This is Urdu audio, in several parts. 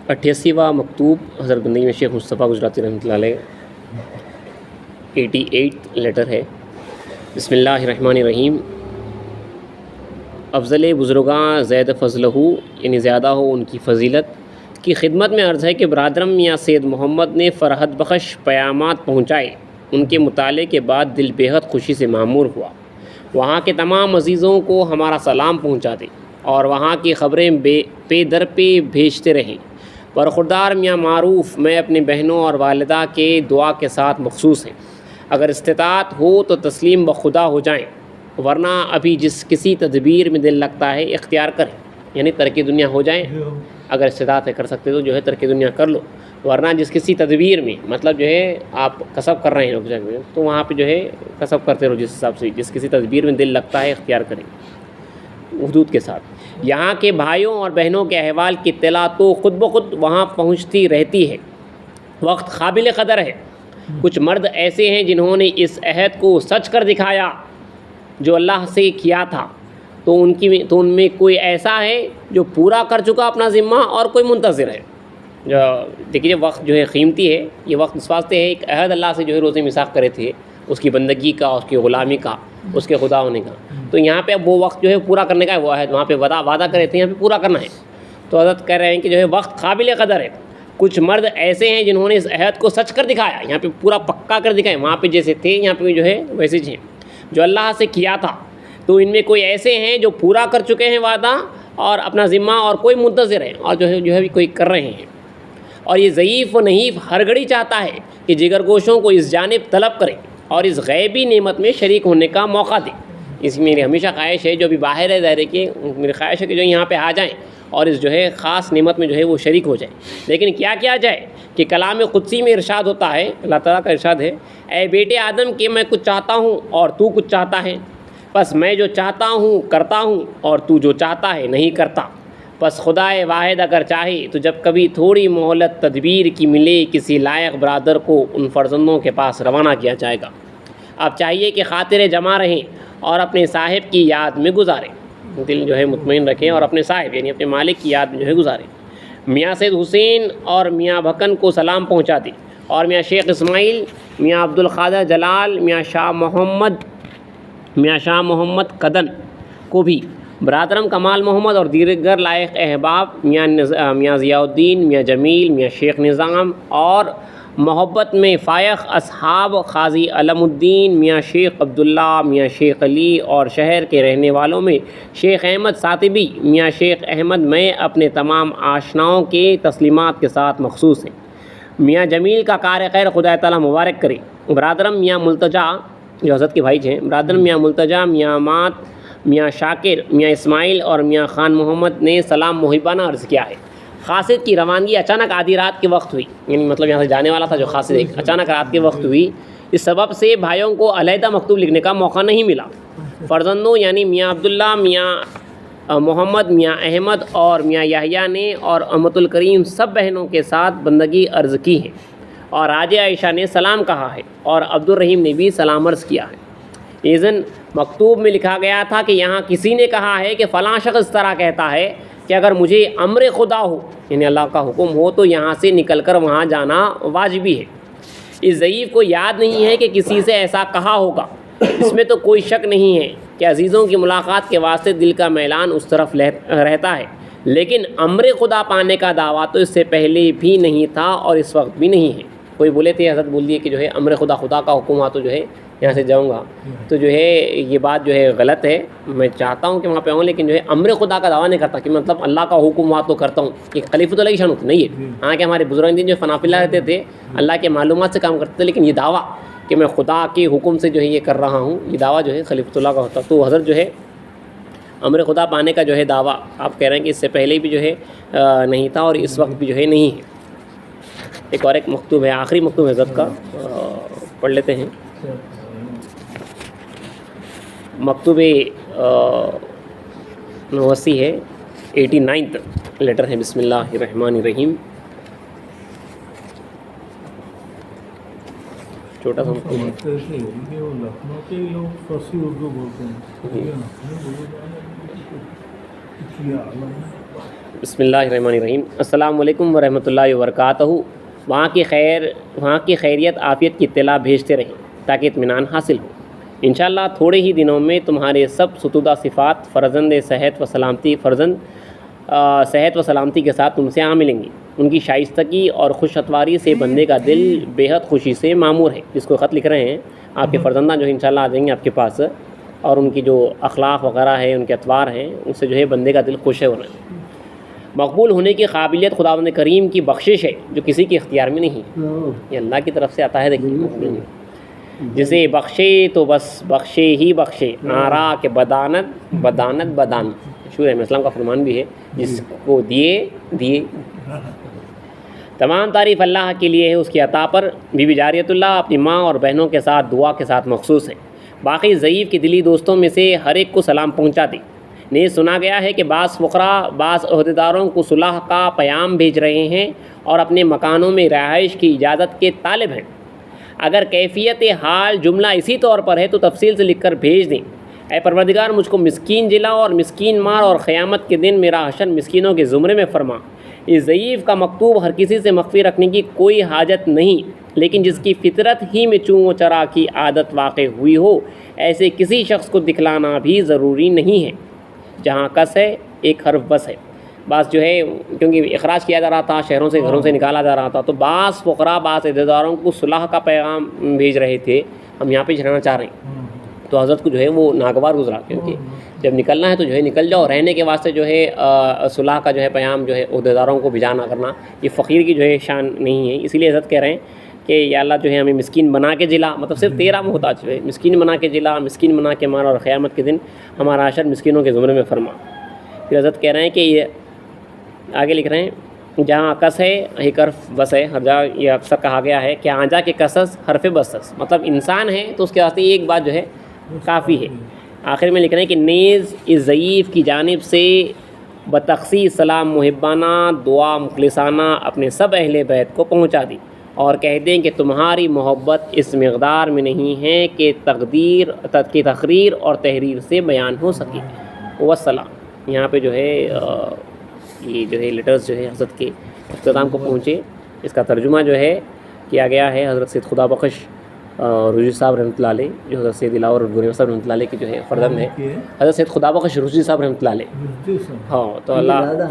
88واں مکتوب حضرت بندگی میں شیخ مصطفیٰ گجراتی رحمۃ اللہ علیہ 88 لیٹر ہے۔ بسم اللہ الرحمن الرحیم۔ افضل بزرگاں زید فضلہ، یعنی زیادہ ہو ان کی فضیلت کی خدمت میں عرض ہے کہ برادرم میاں سید محمد نے فرحت بخش پیامات پہنچائے۔ ان کے مطالعے کے بعد دل بےحد خوشی سے معمور ہوا۔ وہاں کے تمام عزیزوں کو ہمارا سلام پہنچا دیں اور وہاں کی خبریں پے در پہ بھیجتے رہیں۔ برخوردار میاں معروف میں اپنی بہنوں اور والدہ کے دعا کے ساتھ مخصوص ہیں۔ اگر استطاعت ہو تو تسلیم بخدا ہو جائیں، ورنہ ابھی جس کسی تدبیر میں دل لگتا ہے اختیار کریں، یعنی ترک دنیا ہو جائیں۔ اگر استطاعت ہے کر سکتے تو جو ہے ترک دنیا کر لو، ورنہ جس کسی تدبیر میں، مطلب جو ہے آپ کسب کر رہے ہیں لوگ جگہ تو وہاں پہ جو ہے کسب کرتے رہو، جس حساب سے جس کسی تدبیر میں دل لگتا ہے اختیار کریں حدود کے ساتھ۔ یہاں کے بھائیوں اور بہنوں کے احوال کی اطلاع تو خود بخود وہاں پہنچتی رہتی ہے۔ وقت قابل قدر ہے۔ کچھ مرد ایسے ہیں جنہوں نے اس عہد کو سچ کر دکھایا جو اللہ سے کیا تھا، تو ان میں کوئی ایسا ہے جو پورا کر چکا اپنا ذمہ اور کوئی منتظر ہے۔ جو دیکھیے وقت جو ہے قیمتی ہے، یہ وقت اس واسطے ہے، ایک عہد اللہ سے جو ہے روزے میثاق کرے تھے، اس کی بندگی کا، اس کی غلامی کا، اس کے خدا ہونے کا، تو یہاں پہ اب وہ وقت جو ہے پورا کرنے کا ہے، وہ عہد وہاں پہ وعدہ کرے تھے، یہاں پہ پورا کرنا ہے۔ تو حضرت کہہ رہے ہیں کہ جو ہے وقت قابل قدر ہے۔ کچھ مرد ایسے ہیں جنہوں نے اس عہد کو سچ کر دکھایا، یہاں پہ پورا پکا کر دکھائے، وہاں پہ جیسے تھے یہاں پہ جو ہے ویسے ہیں، جو اللہ سے کیا تھا، تو ان میں کوئی ایسے ہیں جو پورا کر چکے ہیں وعدہ اور اپنا ذمہ، اور کوئی منتظر ہے اور جو ہے کوئی کر رہے ہیں۔ اور یہ ضعیف و نحیف ہر گھڑی چاہتا ہے کہ جگر گوشوں کو اس جانب طلب کریں اور اس غیبی نعمت میں شریک ہونے کا موقع دیں۔ اس میری ہمیشہ خواہش ہے، جو بھی باہر ہے دائرے کے، میری خواہش ہے کہ جو یہاں پہ آ جائیں اور اس جو ہے خاص نعمت میں جو ہے وہ شریک ہو جائیں۔ لیکن کیا کیا جائے کہ کلام قدسی میں ارشاد ہوتا ہے، اللہ تعالیٰ کا ارشاد ہے، اے بیٹے آدم کہ میں کچھ چاہتا ہوں اور تو کچھ چاہتا ہے، بس میں جو چاہتا ہوں کرتا ہوں اور تو جو چاہتا ہے نہیں کرتا۔ بس خدائے واحد اگر چاہے تو جب کبھی تھوڑی مہلت تدبیر کی ملے، کسی لائق برادر کو ان فرزندوں کے پاس روانہ کیا جائے گا۔ اب چاہیے کہ خاطریں جمع رہیں اور اپنے صاحب کی یاد میں گزاریں، دل جو ہے مطمئن رکھیں اور اپنے صاحب یعنی اپنے مالک کی یاد میں جو ہے گزاریں۔ میاں سید حسین اور میاں بھکن کو سلام پہنچا دیں، اور میاں شیخ اسماعیل، میاں عبد القادر جلال، میاں شاہ محمد قدن کو بھی، برادرم کمال محمد اور دیگر لائق احباب، میاں ضیاء الدین، میاں جمیل، میاں شیخ نظام اور محبت میں فائق اصحاب قاضی علم الدین، میاں شیخ عبداللہ، میاں شیخ علی اور شہر کے رہنے والوں میں شیخ احمد ساتبی، میاں شیخ احمد میں اپنے تمام آشناؤں کے تسلیمات کے ساتھ مخصوص ہیں۔ میاں جمیل کا کار خیر خدا تعالیٰ مبارک کرے۔ برادرم میاں ملتجا، جو حضرت کے بھائی ہیں، برادرم میاں ملتجا، میاں مات، میاں شاکر، میاں اسماعیل اور میاں خان محمد نے سلام محبانہ عرض کیا ہے۔ قاصد کی روانگی اچانک آدھی رات کے وقت ہوئی، یعنی مطلب یہاں سے جانے والا تھا جو قاصد، اچانک رات کے وقت ہوئی، اس سبب سے بھائیوں کو علیحدہ مکتوب لکھنے کا موقع نہیں ملا۔ فرزندوں یعنی میاں عبداللہ، میاں محمد، میاں احمد اور میاں یحییٰ نے اور امت الکریم سب بہنوں کے ساتھ بندگی عرض کی ہے، اور راجہ عائشہ نے سلام کہا ہے، اور عبد الرحیم نے بھی سلام عرض کیا ہے۔ ایذن مکتوب میں لکھا گیا تھا کہ یہاں کسی نے کہا ہے کہ فلاں شخص اس طرح کہتا ہے کہ اگر مجھے امر خدا ہو، یعنی اللہ کا حکم ہو، تو یہاں سے نکل کر وہاں جانا واجبی ہے۔ اس ضعیف کو یاد نہیں ہے کہ کسی سے ایسا کہا ہوگا۔ اس میں تو کوئی شک نہیں ہے کہ عزیزوں کی ملاقات کے واسطے دل کا میلان اس طرف رہتا ہے، لیکن امر خدا پانے کا دعویٰ تو اس سے پہلے بھی نہیں تھا اور اس وقت بھی نہیں ہے۔ کوئی بولے تھے، حضرت بول دیے کہ جو ہے امر خدا کا حکم ہوا تو جو ہے یہاں سے جاؤں گا، تو جو ہے یہ بات جو ہے غلط ہے۔ میں چاہتا ہوں کہ وہاں پہ آؤں، لیکن جو ہے امر خدا کا دعویٰ نہیں کرتا کہ مطلب اللہ کا حکم ہوا تو کرتا ہوں، کہ خلیفۃ اللہ کی شان ہوتی نہیں ہے۔ ہاں کہ ہمارے بزرگ دین جو فنا فی اللہ رہتے تھے، اللہ کے معلومات سے کام کرتے تھے، لیکن یہ دعویٰ کہ میں خدا کے حکم سے جو ہے یہ کر رہا ہوں، یہ دعویٰ جو ہے خلیفۃ اللہ کا ہوتا۔ تو حضرت جو ہے امر خدا پانے کا جو ہے دعویٰ آپ کہہ رہے ہیں کہ اس سے پہلے بھی جو ہے نہیں تھا اور اس وقت بھی جو ہے نہیں ہے۔ ایک اور ایک مکتوب ہے، آخری مکتوب حضرت کا، پڑھ لیتے ہیں۔ مکتوب 89 ہے، 89 لیٹر ہے۔ بسم اللہ الرحمن الرحیم۔ چھوٹا سا مکتوب ہے۔ لکھنؤ کے لوگ فارسی اردو بولتے ہیں۔ بسم اللہ الرحمن الرحیم. السلام علیکم ورحمۃ اللہ وبرکاتہ. وہاں کی خیریت عافیت کی اطلاع بھیجتے رہیں تاکہ اطمینان حاصل ہو. انشاءاللہ تھوڑے ہی دنوں میں تمہارے سب ستودہ صفات فرزند صحت و سلامتی کے ساتھ تم سے آ ملیں گی. ان کی شائستگی اور خوش اتواری سے بندے کا دل بےحد خوشی سے معمور ہے. جس کو خط لکھ رہے ہیں آپ کے فرزندہ جو انشاءاللہ آ جائیں گے آپ کے پاس, اور ان کی جو اخلاق وغیرہ ہے, ان کے اطوار ہیں, ان سے جو ہے بندے کا دل خوش ہے. مقبول ہونے کی قابلیت خداوند کریم کی بخشش ہے جو کسی کے اختیار میں نہیں, یہ اللہ کی طرف سے آتا ہے. دیکھیے, جسے بخشے تو بس بخشے ہی بخشے, آرا کے بدانت بدان. شور احمد اسلام کا فرمان بھی ہے, جس کو دیے. تمام تعریف اللہ کے لیے ہے, اس کی عطا پر. بی بی جاریت اللہ اپنی ماں اور بہنوں کے ساتھ دعا کے ساتھ مخصوص ہے. باقی ضعیف کی دلی دوستوں میں سے ہر ایک کو سلام پہنچا دی. نیز سنا گیا ہے کہ بعض فقراء بعض عہدیداروں کو صلح کا پیام بھیج رہے ہیں اور اپنے مکانوں میں رہائش کی اجازت کے طالب ہیں. اگر کیفیت حال جملہ اسی طور پر ہے تو تفصیل سے لکھ کر بھیج دیں. اے پروردگار, مجھ کو مسکین جلا اور مسکین مار, اور قیامت کے دن میرا حشر مسکینوں کے زمرے میں فرما. اس ضعیف کا مکتوب ہر کسی سے مخفی رکھنے کی کوئی حاجت نہیں, لیکن جس کی فطرت ہی میں چوں و چرا کی عادت واقع ہوئی ہو ایسے کسی شخص کو دکھلانا بھی ضروری نہیں ہے. جہاں کس ہے ایک حرف بس ہے. بعض جو ہے کیونکہ اخراج کیا جا رہا تھا, شہروں سے گھروں سے نکالا جا رہا تھا, تو بعض فقراء بعض عہدیداروں کو صلح کا پیغام بھیج رہے تھے. ہم یہاں پہ جھرنا چاہ رہے ہیں, تو حضرت کو جو ہے وہ ناگوار گزرا, کیونکہ جب نکلنا ہے تو جو ہے نکل جاؤ. رہنے کے واسطے جو ہے صلح کا جو ہے پیام جو ہے عہدیداروں کو بھیجانا کرنا یہ فقیر کی جو ہے شان نہیں ہے. اسی لیے حضرت کہہ رہے ہیں کہ یا اللہ جو ہے ہمیں مسکین بنا کے جلا, مطلب صرف تیرا محتاج جو ہے, مسکین بنا کے جلا, مسکین بنا کے مار, اور قیامت کے دن ہمارا حشر مسکینوں کے زمرے میں فرما. پھر حضرت کہہ رہے ہیں کہ یہ آگے لکھ رہے ہیں جہاں کس ہے ایک حرف بس ہے. ہر جگہ یہ اکثر کہا گیا ہے کہ آنجا کے کسس حرف بسس, مطلب انسان ہے تو اس کے واسطے ایک بات جو ہے کافی ہے. آخر میں لکھ رہے ہیں کہ نیز اس ضعیف کی جانب سے بتخصیص سلام محبانہ دعا مخلصانہ اپنے سب اہل بیت کو پہنچا دی, اور کہہ دیں کہ تمہاری محبت اس مقدار میں نہیں ہے کہ تقریر اور تحریر سے بیان ہو سکے. والسلام. یہاں پہ جو ہے یہ جو ہے لیٹرز جو ہے حضرت کے اختتام کو پہنچے. اس کا ترجمہ جو ہے کیا گیا ہے حضرت سید خدا بخش رضوی صاحب رحمۃ اللہ علیہ, جو حضرت سید دلاور گورے صاحب رحمۃ اللہ علیہ کی جو ہے فرزند ہے. حضرت سید خدا بخش رضوی صاحب رحمۃ اللہ علیہ. ہاں, تو اللہ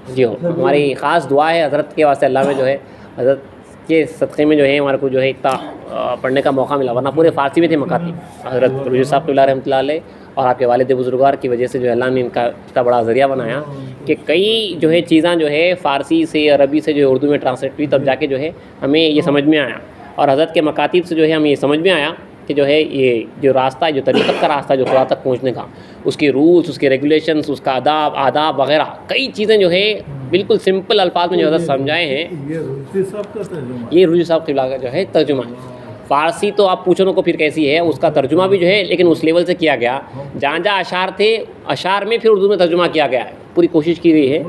جی ہو ہماری خاص دعا ہے حضرت کے واسطے. اللہ میں جو ہے حضرت کے صدقے میں جو ہے ہمارے کو جو ہے اتنا پڑھنے کا موقع ملا, ورنہ پورے فارسی میں تھے مکاتب. حضرت رضوی صاحب رحمۃ اللہ علیہ اور آپ کے والد بزرگوار کی وجہ سے جو ہے اللہ نے ان کا اتنا بڑا ذریعہ بنایا کہ کئی جو ہے چیزاں جو ہے فارسی سے عربی سے جو ہے اردو میں ٹرانسلیٹ ہوئی, تب جا کے جو ہے ہمیں یہ سمجھ میں آیا. اور حضرت کے مکاتب سے جو ہے ہمیں یہ سمجھ میں آیا کہ جو ہے یہ جو راستہ, جو طریقت کا راستہ جو خدا تک پہنچنے کا, اس کے رولس, اس کے ریگولیشنس, اس کا آداب وغیرہ کئی چیزیں جو ہے بالکل سمپل الفاظ میں جو حضرت سمجھائے ہیں. یہ رضوی صاحب قبلہ کا جو ہے ترجمہ ہے. فارسی تو آپ پوچھو کو پھر کیسی ہے, اس کا ترجمہ بھی جو ہے لیکن اس لیول سے کیا گیا. جہاں جہاں اشعار تھے اشعار میں پھر اردو میں ترجمہ کیا گیا ہے, پوری کوشش کی گئی ہے.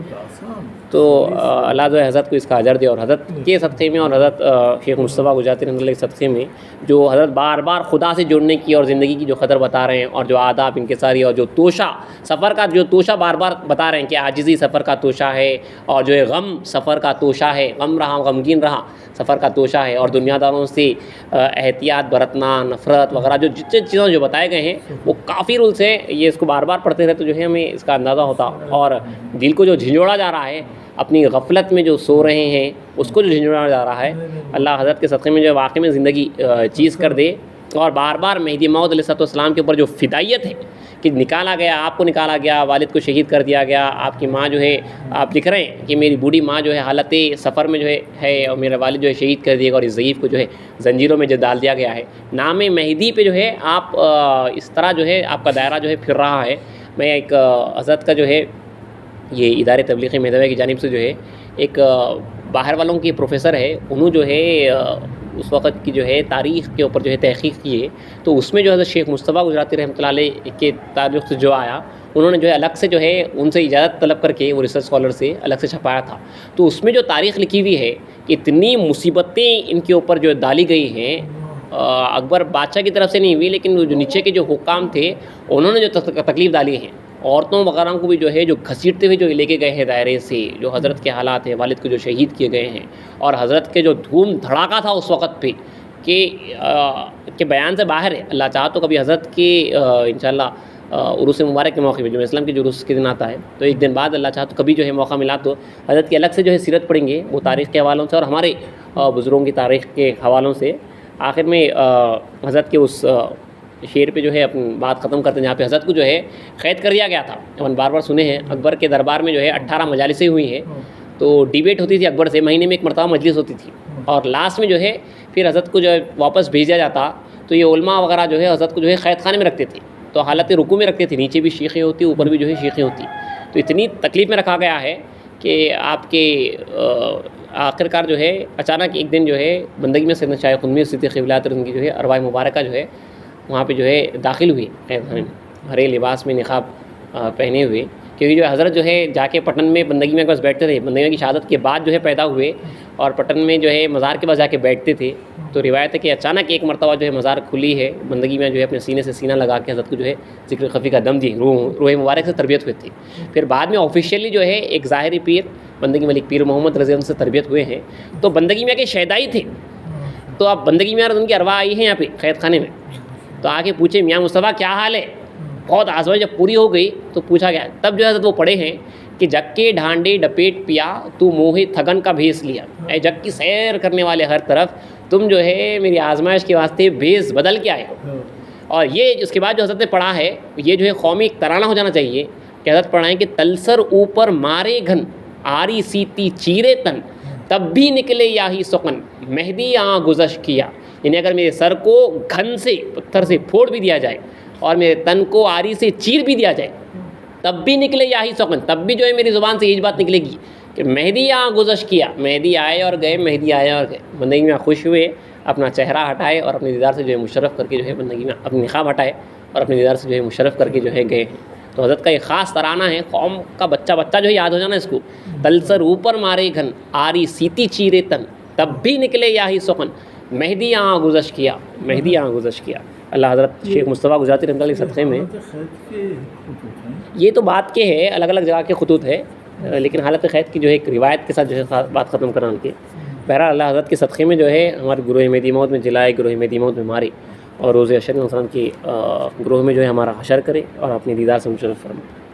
تو اللہ جو ہے حضرت کو اس کا اجر دے, اور حضرت کے صدقے میں اور حضرت شیخ مصطفیٰ گجراتی رحمۃ اللہ کے صدقے میں جو حضرت بار بار خدا سے جڑنے کی اور زندگی کی جو قدر بتا رہے ہیں, اور جو آداب ان کے ساری, اور جو توشہ سفر کا جو توشہ بار بار بتا رہے ہیں کہ عاجزی سفر کا توشہ ہے, اور جو ہے غم سفر کا توشہ ہے, غم رہا غمگین رہا سفر کا توشہ ہے, اور دنیا داروں سے احتیاط برتنا, نفرت وغیرہ جو جتنے چیزیں جو بتائے گئے ہیں وہ کافی رولس ہیں. یہ اس کو بار بار پڑھتے رہے تو جو ہے ہمیں اس کا اندازہ ہوتا, اور دل کو جو جھنجھوڑا جا رہا ہے اپنی غفلت میں جو سو رہے ہیں اس کو جو جھنجھوڑا جا رہا ہے, اللہ حضرت کے صدقے میں جو واقعی میں زندگی چیز کر دے. اور بار بار مہدی موعود علیہ السلام کے اوپر جو فدائیت ہے کہ نکالا گیا, آپ کو نکالا گیا, والد کو شہید کر دیا گیا, آپ کی ماں جو ہے, آپ لکھ رہے ہیں کہ میری بوڑھی ماں جو ہے حالت سفر میں جو ہے اور میرا والد جو ہے شہید کر دیا گیا, اور اس ضعیف کو جو ہے زنجیروں میں جو ڈال دیا گیا ہے. نام مہدی پہ جو ہے آپ اس طرح جو ہے آپ کا دائرہ جو ہے پھر رہا ہے. میں ایک حضرت کا جو ہے یہ ادارے تبلیغی مہدویہ کی جانب سے جو ہے ایک باہر والوں کی پروفیسر ہے, انہوں جو ہے اس وقت کی جو ہے تاریخ کے اوپر جو ہے تحقیق کی ہے, تو اس میں جو حضرت شیخ مصطفیٰ گجراتی رحمۃ اللہ علیہ کے تعلق سے جو آیا, انہوں نے جو ہے الگ سے جو ہے ان سے اجازت طلب کر کے وہ ریسرچ اسکالر سے الگ سے چھپایا تھا. تو اس میں جو تاریخ لکھی ہوئی ہے اتنی مصیبتیں ان کے اوپر جو ڈالی گئی ہیں, اکبر بادشاہ کی طرف سے نہیں ہوئی لیکن جو نیچے کے جو حکام تھے انہوں نے جو تکلیف ڈالی ہیں عورتوں وغیرہ کو بھی جو ہے جو گھسیٹتے ہوئے جو لے کے گئے ہیں دائرے سے، جو حضرت کے حالات ہیں، والد کو جو شہید کیے گئے ہیں، اور حضرت کے جو دھوم دھڑاکا تھا اس وقت پہ کہ بیان سے باہر ہے. اللہ چاہا تو کبھی حضرت کے انشاءاللہ عروس مبارک کے موقع پہ جو اسلام کے جو عروس کے دن آتا ہے، تو ایک دن بعد اللہ چاہا تو کبھی جو ہے موقع ملا تو حضرت کی الگ سے جو ہے سیرت پڑھیں گے، وہ تاریخ کے حوالوں سے اور ہمارے بزرگوں کی تاریخ کے حوالوں سے. آخر میں حضرت کے اس شعر پہ جو ہے اپنی بات ختم کرتے ہیں جہاں پہ حضرت کو جو ہے قید کر دیا گیا تھا. ہم بار بار سنے ہیں اکبر کے دربار میں جو ہے 18 مجالسیں ہوئی ہیں، تو ڈیبیٹ ہوتی تھی اکبر سے، مہینے میں ایک مرتبہ مجلس ہوتی تھی، اور لاسٹ میں جو ہے پھر حضرت کو جو ہے واپس بھیجا جاتا. تو یہ علماء وغیرہ جو ہے حضرت کو جو ہے قید خانے میں رکھتے تھے، تو حالت رکوع میں رکھتے تھے، نیچے بھی شیخیں ہوتی، اوپر بھی جو ہے شیخیں ہوتی. تو اتنی تکلیف میں رکھا گیا ہے کہ آپ کے آخرکار جو ہے اچانک ایک دن جو ہے بندگی میں سیدنا شاہ قطب صدیق قبلہ ان کی جو ہے ارواح مبارکہ جو ہے وہاں پہ جو ہے داخل ہوئی قید خانے میں، ہرے لباس میں نقاب پہنے ہوئے. کیونکہ جو حضرت جو ہے جا کے پٹن میں بندگی میں بس بیٹھتے تھے، بندگی کی شہادت کے بعد جو ہے پیدا ہوئے اور پٹن میں جو ہے مزار کے پاس جا کے بیٹھتے تھے. تو روایت ہے کہ اچانک ایک مرتبہ جو ہے مزار کھلی ہے، بندگی میں جو ہے اپنے سینے سے سینہ لگا کے حضرت کو جو ہے ذکر خفی کا دم دی، روح مبارک سے تربیت ہوئی تھی. پھر بعد میں آفیشیلی جو ہے ایک ظاہری پیر بندگی ملک پیر محمد رضی اللہ عنہ سے تربیت ہوئے ہیں. تو بندگی میں کے شہدائی تھے، تو اب بندگی میں ان کی ارواح آئی ہیں یہاں پہ قید خانے میں. تو آ کے پوچھے میاں مصطفیٰ کیا حال ہے؟ بہت آزمائش جب پوری ہو گئی تو پوچھا گیا، تب جو ہے حضرت وہ پڑھے ہیں کہ جگ کے ڈھانڈے ڈپیٹ پیا تو موہ تھگن کا بھیس لیا. اے جگ کی سیر کرنے والے ہر طرف تم جو ہے میری آزمائش کے واسطے بھیس بدل کے آئے ہو. اور یہ اس کے بعد جو حضرت نے پڑھا ہے یہ جو ہے قومی ایک ترانہ ہو جانا چاہیے کہ حضرت پڑھائیں کہ تلسر اوپر مارے گھن آری سیتی چیرے تن تب بھی نکلے یاہی سخن مہدی آں گزش کیا. یعنی اگر میرے سر کو گھن سے پتھر سے پھوڑ بھی دیا جائے اور میرے تن کو آری سے چیر بھی دیا جائے تب بھی نکلے یاہی سخن، تب بھی جو ہے میری زبان سے یہی بات نکلے گی کہ مہدی آں گزش کیا. مہدی آئے اور گئے، مہدی آئے اور گئے. بندگی میں خوش ہوئے، اپنا چہرہ ہٹائے اور اپنے دیدار سے جو ہے مشرف کر کے جو ہے بندگی میں اپنی نقاب ہٹائے اور اپنے دیدار سے جو ہے مشرف کر کے جو ہے گئے ہیں. تو حضرت کا یہ خاص ترانہ ہے، قوم کا بچہ جو ہے یاد ہو جانا اس کو. تلسر اوپر مارے گھن آری سیتی چیرے تن تب بھی نکلے یاہی سخن مہدی آں گزش کیا، مہدی آں گزش کیا. اللہ حضرت شیخ مصطفیٰ گجراتی رحمۃ اللہ علیہ صدقے میں یہ تو بات کے ہے، الگ الگ جگہ کے خطوط ہے، لیکن حالت قید کی جو ہے ایک روایت کے ساتھ جو ہے بات ختم کرنا ان کی. بہرحال اللہ حضرت کے صدقے میں جو ہے ہمارے گروہ مہدی موت میں جلائے، گروہ مہدی موت میں ماری، اور روز اشر وسلم کی گروہ میں جو ہے ہمارا حشر کرے اور اپنی دیدار سے مشرف فرمائے.